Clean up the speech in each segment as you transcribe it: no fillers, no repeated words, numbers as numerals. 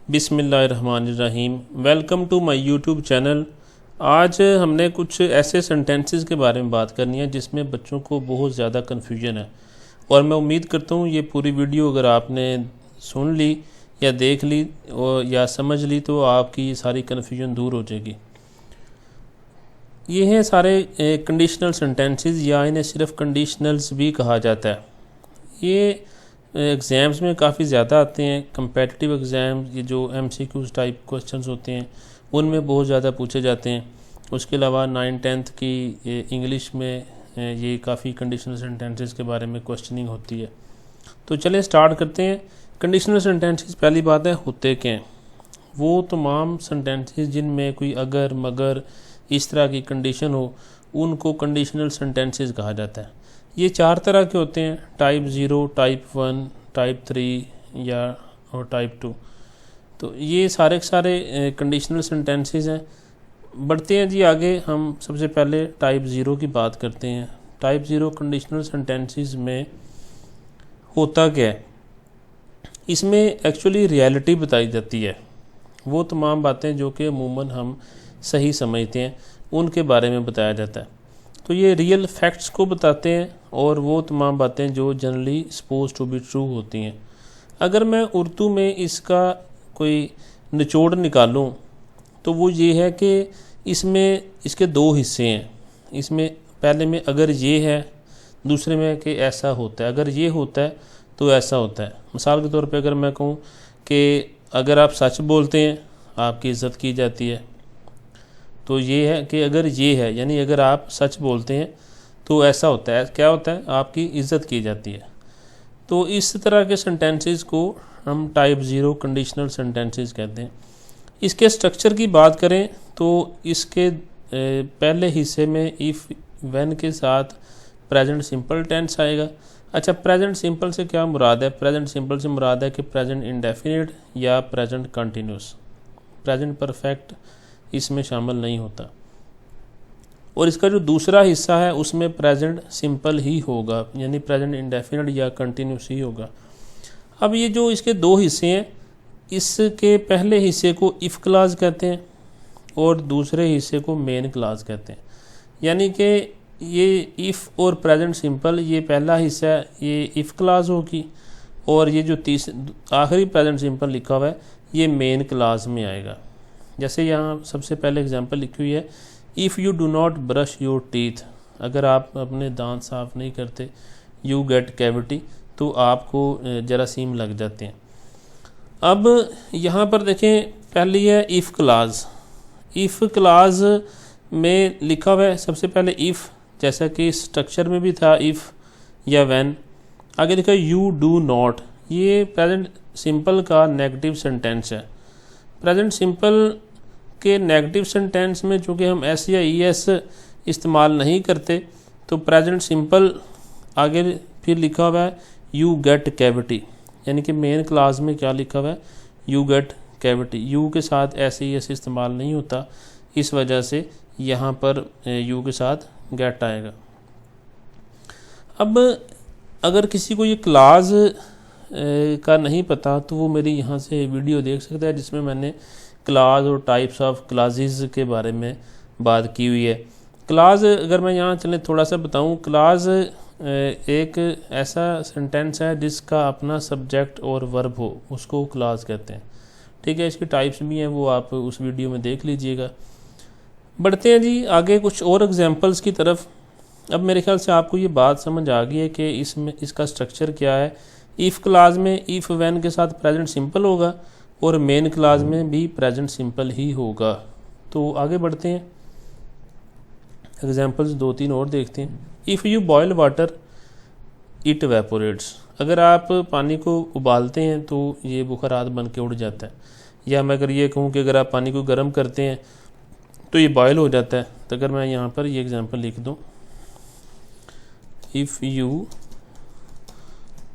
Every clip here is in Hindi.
बिस्मिल्लाहिर्रहमानिर्रहीम। Welcome to my YouTube channel. आज हमने कुछ ऐसे सेंटेंसेस के बारे में बात करनी है जिसमें बच्चों को बहुत ज़्यादा कन्फ्यूजन है, और मैं उम्मीद करता हूँ ये पूरी वीडियो अगर आपने सुन ली या देख ली और या समझ ली तो आपकी ये सारी कन्फ्यूजन दूर हो जाएगी। ये हैं सारे कंडीशनल सेंटेंसेस, या इन्हें सिर्फ कंडीशनल्स भी कहा जाता है। ये एग्ज़ाम्स में काफ़ी ज़्यादा आते हैं। कम्पेटिटिव एग्ज़ाम, ये जो MCQs टाइप क्वेश्चंस होते हैं उनमें बहुत ज़्यादा पूछे जाते हैं। उसके अलावा 9th-10th की इंग्लिश में ये काफ़ी कंडीशनल सेंटेंसेस के बारे में क्वेश्चनिंग होती है। तो चलें स्टार्ट करते हैं। कंडीशनल सेंटेंसेस, पहली बात है होते क्या हैं। वो तमाम सेंटेंसेस जिनमें कोई अगर मगर इस तरह की कंडीशन हो उनको कंडीशनल सेंटेंसेस कहा जाता है। ये 4 तरह के होते हैं, टाइप 0, टाइप 1, टाइप 3 या और टाइप 2। तो ये सारे के सारे कंडीशनल सेंटेंसेस हैं। बढ़ते हैं जी आगे। हम सबसे पहले टाइप 0 की बात करते हैं। टाइप 0 कंडीशनल सेंटेंसेस में होता क्या है, इसमें एक्चुअली रियलिटी बताई जाती है। वो तमाम बातें जो कि अमूमन हम सही समझते हैं उनके बारे में बताया जाता है। तो ये रियल फैक्ट्स को बताते हैं और वो तमाम बातें जो generally suppose to be true होती हैं। अगर मैं उर्दू में इसका कोई निचोड़ निकालूं तो वो ये है कि इसमें इसके 2 हिस्से हैं। इसमें पहले में अगर ये है, दूसरे में कि ऐसा होता है। अगर ये होता है तो ऐसा होता है। मिसाल के तौर पे अगर मैं कहूँ कि अगर आप सच बोलते हैं आपकी इज़्ज़त की जाती है, तो ये है कि अगर ये है यानी अगर आप सच बोलते हैं तो ऐसा होता है। क्या होता है? आपकी इज़्ज़त की जाती है। तो इस तरह के सेंटेंसेस को हम टाइप 0 कंडीशनल सेंटेंसेस कहते हैं। इसके स्ट्रक्चर की बात करें तो इसके पहले हिस्से में इफ़ व्हेन के साथ प्रेजेंट सिंपल टेंस आएगा। अच्छा, प्रेजेंट सिंपल से क्या मुराद है? प्रेजेंट सिंपल से मुराद है कि प्रेजेंट इंडेफिनिट या प्रेजेंट कंटिन्यूस। प्रेजेंट परफेक्ट इसमें शामिल नहीं होता। और इसका जो दूसरा हिस्सा है उसमें प्रेजेंट सिंपल ही होगा, यानी प्रेजेंट इंडेफिनिट या कंटिन्यूस ही होगा। अब ये जो इसके 2 हिस्से हैं, इसके पहले हिस्से को इफ़ क्लाज कहते हैं और दूसरे हिस्से को मेन क्लाज कहते हैं। यानी कि ये इफ़ और प्रेजेंट सिंपल, ये पहला हिस्सा है, ये इफ़ क्लाज होगी, और ये जो आखिरी प्रेजेंट सिंपल लिखा हुआ है ये मेन क्लाज में आएगा। जैसे यहाँ सबसे पहले एग्जांपल लिखी हुई है, if you do not brush your teeth. अगर आप अपने दांत साफ़ नहीं करते, यू गेट कैविटी, तो आपको जरासीम लग जाते हैं। अब यहाँ पर देखें, पहली है इफ़ क्लाज। इफ़ क्लाज में लिखा हुआ है सबसे पहले इफ़, जैसा कि स्ट्रक्चर में भी था इफ़ या व्हेन। आगे लिखा है यू डू नॉट। ये प्रेजेंट सिंपल का नेगेटिव सेंटेंस है। प्रेजेंट सिंपल के नेगेटिव सेंटेंस में चूँकि हम एस या ES इस्तेमाल नहीं करते, तो प्रेजेंट सिंपल आगे फिर लिखा हुआ है यू गेट कैविटी। यानी कि मेन क्लास में क्या लिखा हुआ है? You get cavity. यू के साथ SES इस्तेमाल नहीं होता, इस वजह से यहाँ पर यू के साथ गेट आएगा। अब अगर किसी को ये क्लास का नहीं पता तो वो मेरी यहाँ से वीडियो देख सकता है जिसमें मैंने क्लास और टाइप्स ऑफ क्लासेस के बारे में बात की हुई है। क्लास अगर मैं यहाँ चले थोड़ा सा बताऊँ, क्लास एक ऐसा सेंटेंस है जिसका अपना सब्जेक्ट और वर्ब हो, उसको क्लास कहते हैं। ठीक है, इसकी टाइप्स भी हैं, वो आप उस वीडियो में देख लीजिएगा। बढ़ते हैं जी आगे कुछ और एग्जांपल्स की तरफ। अब मेरे ख्याल से आपको ये बात समझ आ गई है कि इसमें इसका स्ट्रक्चर क्या है। इफ़ क्लास में इफ़ व्हेन के साथ प्रेजेंट सिंपल होगा और मेन क्लास में भी प्रेजेंट सिंपल ही होगा। तो आगे बढ़ते हैं, एग्जांपल्स 2-3 और देखते हैं। If you boil water it evaporates. अगर आप पानी को उबालते हैं तो ये बुखारात बन के उड़ जाता है। या मैं अगर ये कहूँ कि अगर आप पानी को गर्म करते हैं तो ये बॉयल हो जाता है। तो अगर मैं यहाँ पर ये एग्जांपल लिख दूँ, if you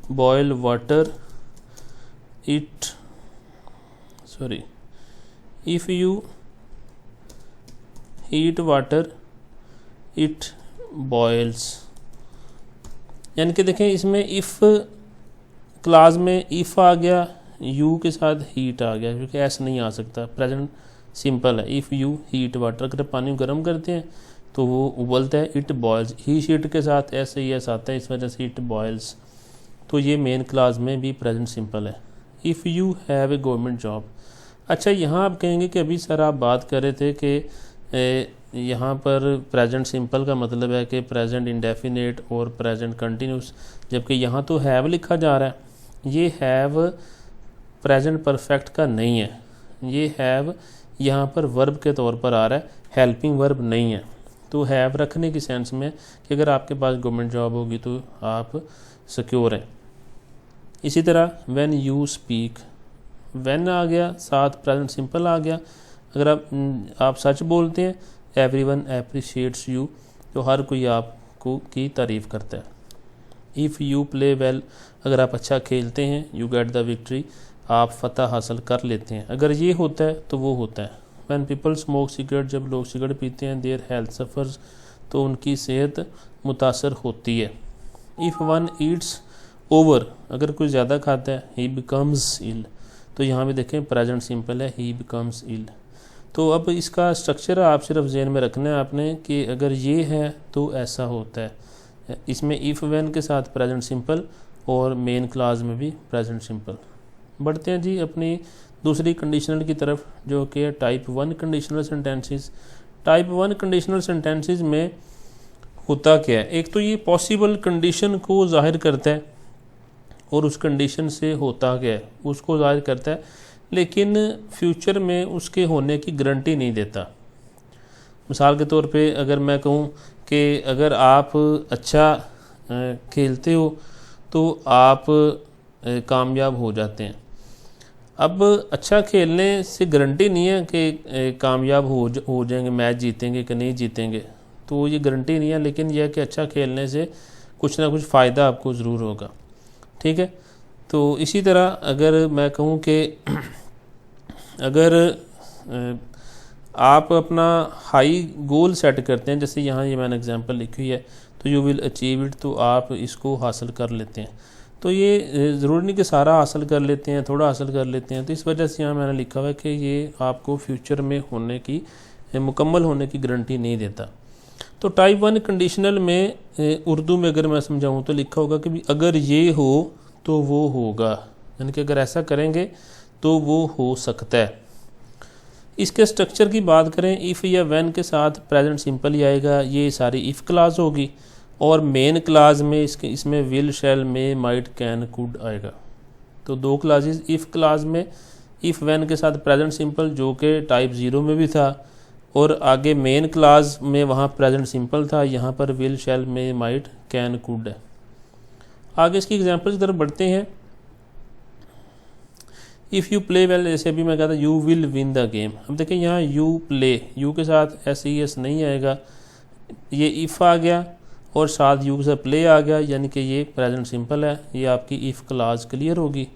boil water if you heat water it boils. यानी कि देखें, इसमें इफ़ क्लास में इफ़ आ गया, यू के साथ हीट आ गया, क्योंकि एस नहीं आ सकता, प्रेजेंट सिंपल है। इफ़ यू हीट वाटर, अगर पानी को गर्म करते हैं तो वो उबलता है। इट बॉयल्स, ही शीट के साथ एस ई एस आता है, इस वजह से इट बॉयल्स। तो ये मेन क्लास में भी प्रेजेंट सिंपल है। If you have a government job. अच्छा, यहाँ आप कहेंगे कि अभी सर आप बात कर रहे थे कि यहाँ पर प्रेजेंट सिंपल का मतलब है कि प्रेजेंट इंडेफिनेट और प्रेजेंट कंटिन्यूस, जबकि यहाँ तो हैव लिखा जा रहा है। ये हैव प्रेजेंट परफेक्ट का नहीं है, ये हैव यहाँ पर वर्ब के तौर पर आ रहा है, हेल्पिंग वर्ब नहीं है। तो हैव रखने की सेंस में कि अगर आपके पास गवर्नमेंट जॉब होगी तो आप सिक्योर हैं। इसी तरह व्हेन यू स्पीक, व्हेन आ गया, साथ प्रेजेंट सिंपल आ गया। अगर आप सच बोलते हैं, एवरीवन एप्रिशिएट्स यू, तो हर कोई आपको की तारीफ़ करता है। इफ़ यू प्ले वेल, अगर आप अच्छा खेलते हैं, यू गेट द विक्ट्री, आप फतह हासिल कर लेते हैं। अगर ये होता है तो वो होता है। व्हेन पीपल स्मोक सिगरेट, जब लोग सिगरेट पीते हैं, देयर हेल्थ सफ़र्स, तो उनकी सेहत मुतासर होती है। इफ़ वन ईट्स ओवर, अगर कोई ज़्यादा खाता है, ही बिकम्स इल, तो यहाँ भी देखें प्रेजेंट सिंपल है, ही बिकम्स इल। तो अब इसका स्ट्रक्चर आप सिर्फ ज़हन में रखना है आपने कि अगर ये है तो ऐसा होता है। इसमें इफ़ व्हेन के साथ प्रेजेंट सिंपल और मेन क्लास में भी प्रेजेंट सिंपल। बढ़ते हैं जी अपनी दूसरी कंडीशनल की तरफ, जो कि type 1 conditional sentences. Type 1 conditional sentences में होता क्या है, एक तो ये पॉसिबल कंडीशन को जाहिर करता है और उस कंडीशन से होता क्या है उसको जाहिर करता है, लेकिन फ्यूचर में उसके होने की गारंटी नहीं देता। मिसाल के तौर पे अगर मैं कहूँ कि अगर आप अच्छा खेलते हो तो आप कामयाब हो जाते हैं। अब अच्छा खेलने से गारंटी नहीं है कि कामयाब हो जाएंगे, मैच जीतेंगे कि नहीं जीतेंगे, तो ये गारंटी नहीं है, लेकिन यह कि अच्छा खेलने से कुछ ना कुछ फ़ायदा आपको ज़रूर होगा। ठीक है, तो इसी तरह अगर मैं कहूँ कि अगर आप अपना हाई गोल सेट करते हैं, जैसे यहाँ ये मैंने एग्जांपल लिखी हुई है, तो यू विल अचीव इट, तो आप इसको हासिल कर लेते हैं। तो ये ज़रूरी नहीं कि सारा हासिल कर लेते हैं, थोड़ा हासिल कर लेते हैं। तो इस वजह से यहाँ मैंने लिखा हुआ है कि ये आपको फ्यूचर में होने की, मुकम्मल होने की गारंटी नहीं देता। तो टाइप 1 कंडीशनल में उर्दू में अगर मैं समझाऊँ तो लिखा होगा कि अगर ये हो तो वो होगा, यानी कि अगर ऐसा करेंगे तो वो हो सकता है। इसके स्ट्रक्चर की बात करें, इफ़ या व्हेन के साथ प्रेजेंट सिंपल ही आएगा, ये सारी इफ़ क्लास होगी, और मेन क्लास में इसमें will, shall, may, might, can, could आएगा। तो दो क्लासेस, इफ़ क्लास में इफ़ व्हेन के साथ प्रेजेंट सिंपल जो कि टाइप 0 में भी था, और आगे मेन क्लास में वहाँ प्रेजेंट सिंपल था, यहाँ पर will, shall, may, might, can, could है। आगे इसकी एग्जांपल की तरफ बढ़ते हैं। इफ़ यू प्ले वेल, जैसे अभी मैं कहता you will win the game. अब देखें यहाँ यू प्ले, यू के साथ एस ई एस नहीं आएगा, ये इफ़ आ गया और साथ यू के साथ प्ले आ गया, यानी कि ये प्रेजेंट सिंपल है, ये आपकी इफ़ क्लास क्लियर होगी।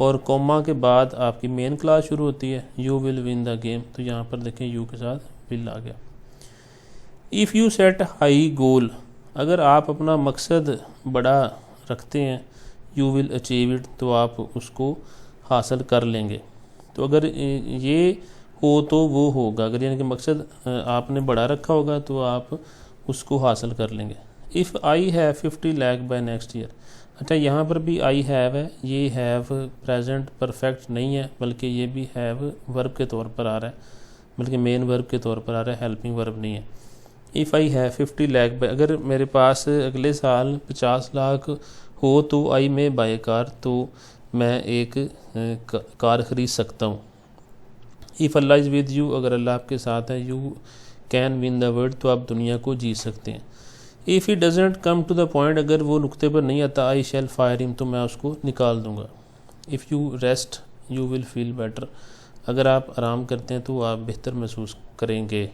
और कॉमा के बाद आपकी मेन क्लास शुरू होती है, you will win the game, तो यहाँ पर देखें यू के साथ विल आ गया। इफ़ यू सेट हाई गोल, अगर आप अपना मकसद बड़ा रखते हैं, यू विल अचीव इट, तो आप उसको हासिल कर लेंगे। तो अगर ये हो तो वो होगा, अगर यानी कि मकसद आपने बड़ा रखा होगा तो आप उसको हासिल कर लेंगे। If I have 50 lakh by next year, अच्छा यहाँ पर भी आई हैव है, ये हैव प्रेजेंट परफेक्ट नहीं है, बल्कि ये भी हैव वर्ब के तौर पर आ रहा है, बल्कि मेन वर्ब के तौर पर आ रहा है, हेल्पिंग वर्ब नहीं है। If I have 50 lakh by, अगर मेरे पास अगले साल 50 लाख हो तो आई में बाय कार, तो मैं एक कार ख़रीद सकता हूँ। If Allah is with you, अगर अल्लाह आपके साथ है, you can win the world, तो आप दुनिया को जीत सकते हैं। If he doesn't come to the point, अगर वो नुक्ते पर नहीं आता, आई शैल फायर हिम, तो मैं उसको निकाल दूंगा। If you rest you will feel better, अगर आप आराम करते हैं तो आप बेहतर महसूस करेंगे।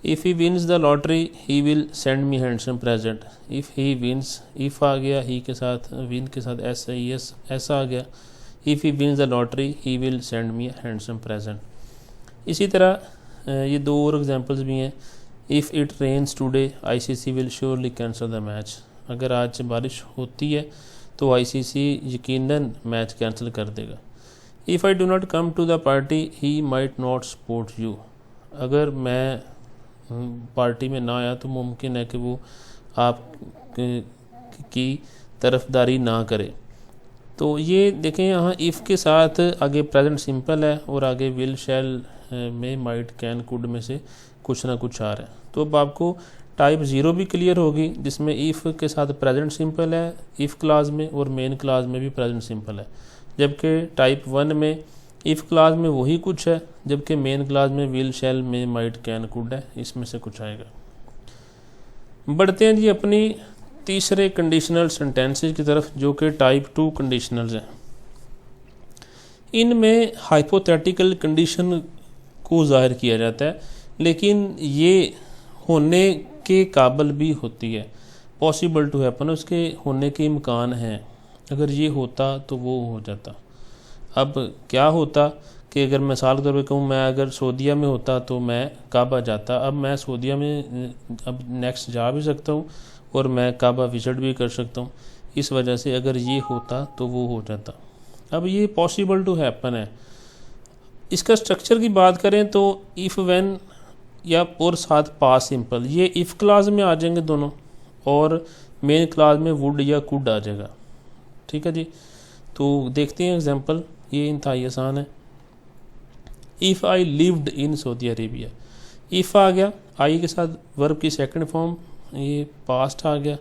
If he wins the lottery he will send me handsome present, if he wins, if आ गया, ही के साथ विन के साथ एस आई एस ऐसा आ गया। If he wins the lottery he will send me handsome present. इसी तरह ये दो और एग्जांपल्स भी हैं। If it rains today ICC will surely cancel the match, अगर आज बारिश होती है तो आईसीसी यकीनन मैच कैंसिल कर देगा। If I do not come to the party he might not support you. अगर मैं पार्टी में ना आया तो मुमकिन है कि वो आप की तरफदारी ना करे। तो ये देखें यहाँ इफ़ के साथ आगे प्रेजेंट सिंपल है और आगे विल शैल में माइट कैन कुड में से कुछ ना कुछ आ रहा है। तो अब आपको टाइप 0 भी क्लियर होगी जिसमें इफ़ के साथ प्रेजेंट सिंपल है इफ़ क्लास में और मेन क्लास में भी प्रेजेंट सिंपल है, जबकि टाइप 1 में इफ़ क्लास में वही कुछ है जबकि मेन क्लास में विल शैल में माइट कैन कुड है, इसमें से कुछ आएगा। बढ़ते हैं जी अपनी तीसरे कंडीशनल सेंटेंसेस की तरफ जो कि टाइप 2 कंडीशनल्स हैं। इनमें हाइपोथेटिकल कंडीशन को ज़ाहिर किया जाता है लेकिन ये होने के काबिल भी होती है, पॉसिबल टू हैपन, उसके होने के इम्कान हैं। अगर ये होता तो वो हो जाता। अब क्या होता कि अगर मिसाल के तौर पर कहूँ मैं अगर सऊदीया में होता तो मैं काबा जाता। अब मैं सऊदीया में अब नेक्स्ट जा भी सकता हूँ और मैं काबा विजिट भी कर सकता हूँ। इस वजह से अगर ये होता तो वो हो जाता। अब ये पॉसिबल टू हैपन है। इसका स्ट्रक्चर की बात करें तो इफ़ व्हेन या और साथ पास सिंपल, ये इफ़ क्लास में आ जाएंगे दोनों और मेन क्लास में वुड या कुड आ जाएगा। ठीक है जी, तो देखते हैं एग्जांपल, ये इंतहाई आसान है। If I lived in Saudi Arabia, if आ गया आई के साथ वर्ब की सेकंड फॉर्म, ये पास्ट आ गया।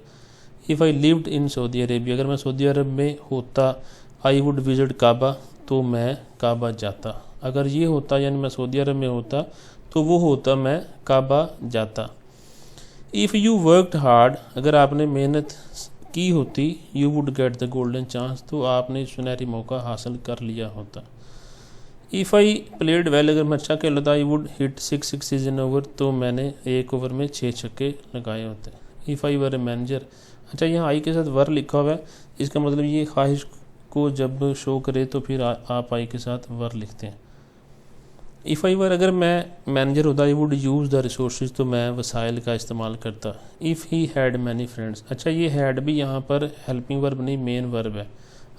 If I lived in Saudi Arabia, अगर मैं सऊदी अरब में होता आई वुड विजिट काबा, तो मैं काबा जाता। अगर ये होता यानी मैं सऊदी अरब में होता तो वो होता मैं काबा जाता। इफ़ यू वर्कड हार्ड, अगर आपने मेहनत की होती, you would get the golden chance, तो आपने सुनहरी मौका हासिल कर लिया होता। इफ़ आई प्लेड वेल, अगर मैं अच्छा खेला था, I would hit 6 sixes in over, तो मैंने एक ओवर में 6 छक्के लगाए होते। If I were a manager, अच्छा यहाँ आई के साथ वर लिखा हुआ है, इसका मतलब ये ख्वाहिश को जब शो करे तो फिर आप आई के साथ वर लिखते हैं। इफ़ आई वर, अगर मैं मैनेजर होता, I would use the resources, तो मैं वसाइल का इस्तेमाल करता। If he had many friends, अच्छा ये हैड भी यहाँ पर हेल्पिंग वर्ब नहीं मेन वर्ब है।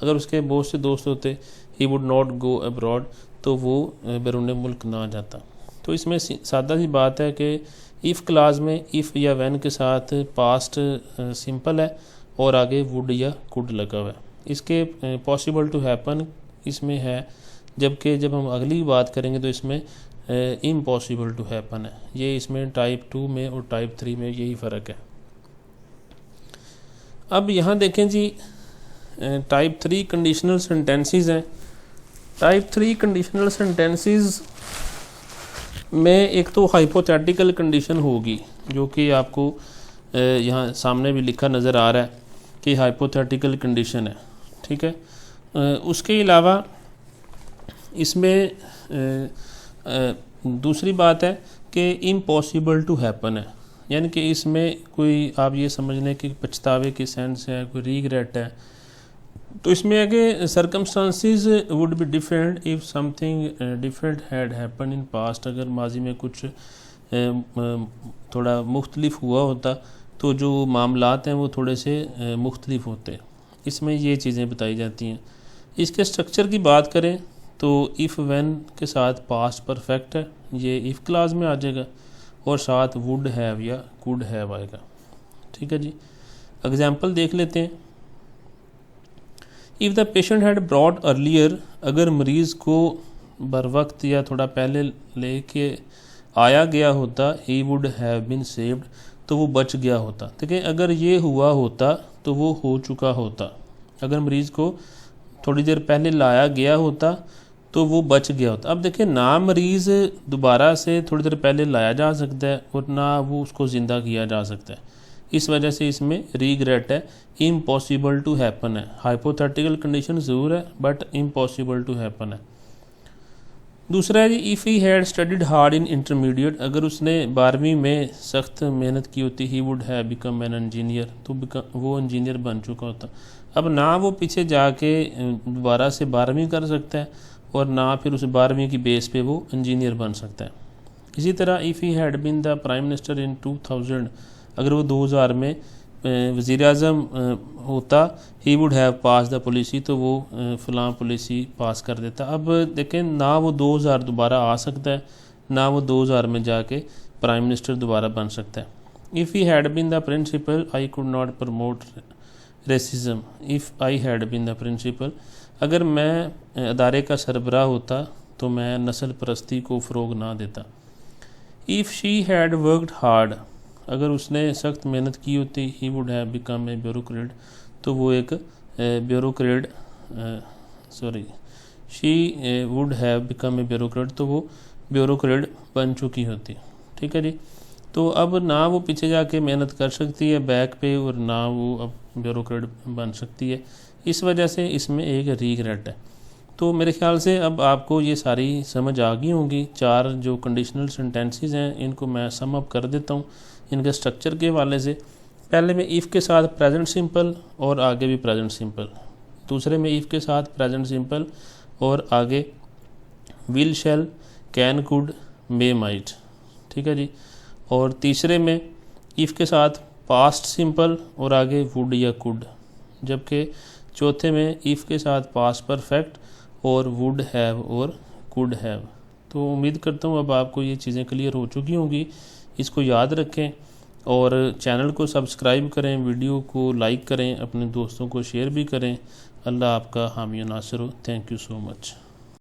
अगर उसके बहुत से दोस्त होते, he would not go abroad, तो वो बैरून मुल्क ना जाता। तो इसमें सादा सी बात है कि इफ़ क्लास में इफ़ या वैन के साथ पास्ट सिंपल है और आगे वुड या कुड लगा हुआ है। इसके पॉसिबल टू हैपन इसमें है, जबकि जब हम अगली बात करेंगे तो इसमें इम्पॉसिबल टू हैपन है। ये इसमें टाइप 2 में और टाइप 3 में यही फ़र्क है। अब यहाँ देखें जी टाइप 3 कंडीशनल सेंटेंसेस हैं। टाइप 3 कंडीशनल सेंटेंसेस में एक तो हाइपोथेटिकल कंडीशन होगी जो कि आपको यहाँ सामने भी लिखा नज़र आ रहा है कि हाइपोथेटिकल कंडीशन है। ठीक है, उसके अलावा इसमें दूसरी बात है कि इम्पॉसिबल टू हैपन है, यानी कि इसमें कोई आप ये समझ लें कि पछतावे की सेंस है, कोई रीग्रेट है। तो इसमें है कि circumstances would be different if something different had happen in past, अगर माजी में कुछ थोड़ा मुख्तलिफ हुआ होता तो जो मामलात हैं वो थोड़े से मुख्तलिफ होते। इसमें ये चीज़ें बताई जाती हैं। इसके स्ट्रक्चर की बात करें तो इफ़ व्हेन के साथ पास्ट परफेक्ट है, ये इफ़ क्लास में आ जाएगा और साथ वुड हैव या कुड हैव आएगा। ठीक है जी, एग्जांपल देख लेते हैं। If the patient had brought earlier, अगर मरीज़ को बर वक्त या थोड़ा पहले लेके आया गया होता, he would have been saved, तो वो बच गया होता। देखिए अगर ये हुआ होता तो वो हो चुका होता। अगर मरीज़ को थोड़ी देर पहले लाया गया होता तो वो बच गया होता। अब देखिए ना मरीज़ दोबारा से थोड़ी देर पहले लाया जा सकता है और ना वो उसको ज़िंदा किया जा सकता है। इस वजह से इसमें रीग्रेट है, इम्पॉसिबल टू हैपन है। हाइपोथेटिकल कंडीशन ज़रूर है बट इम्पॉसिबल टू हैपन है। दूसरा है जी if he had studied hard in intermediate, अगर उसने 12वीं में सख्त मेहनत की होती, he would have become an engineer, तो वो इंजीनियर बन चुका होता। अब ना वो पीछे जाके दोबारा से 12वीं कर सकता है और ना फिर उस 12वीं की बेस पे वो इंजीनियर बन सकता है। इसी तरह if he had been the prime minister in 2000, अगर वो 2000 में वज़ीर आज़म होता he would have pass the policy, तो वो फ़लाँ पॉलिसी पास कर देता। अब देखें ना वो 2000 दोबारा आ सकता है, ना वो 2000 में जाके प्राइम मिनिस्टर दोबारा बन सकता है। If he had been the principal I could not promote racism. If I had been the principal, अगर मैं अदारे का सरबराह होता तो मैं नस्ल परस्ती को फ़रोग ना देता। If she had worked hard, अगर उसने सख्त मेहनत की होती, he would have become a bureaucrat, तो वो एक bureaucrat she would have become a bureaucrat, तो वो ब्यूरोक्रेट बन चुकी होती। ठीक है जी। तो अब ना वो पीछे जाके मेहनत कर सकती है बैक पे, और ना वो अब ब्यूरोक्रेट बन सकती है। इस वजह से इसमें एक रीग्रेट है। तो मेरे ख्याल से अब आपको ये सारी समझ आ गई होंगी। 4 जो कंडीशनल सेंटेंसेस हैं इनको मैं सम अप कर देता हूँ इनके स्ट्रक्चर के हवाले से। पहले में इफ़ के साथ प्रेजेंट सिंपल और आगे भी प्रेजेंट सिंपल, दूसरे में इफ़ के साथ प्रेजेंट सिंपल और आगे will, shall, can, could, may, might. ठीक है जी। और तीसरे में इफ़ के साथ पास्ट सिंपल और आगे वुड या कुड, जबकि चौथे में इफ़ के साथ पास्ट परफेक्ट और वुड हैव और कुड हैव। तो उम्मीद करता हूँ अब आपको ये चीज़ें क्लियर हो चुकी होंगी। इसको याद रखें और चैनल को सब्सक्राइब करें, वीडियो को लाइक करें, अपने दोस्तों को शेयर भी करें। अल्लाह आपका हामी नासिर हो। Thank you so much.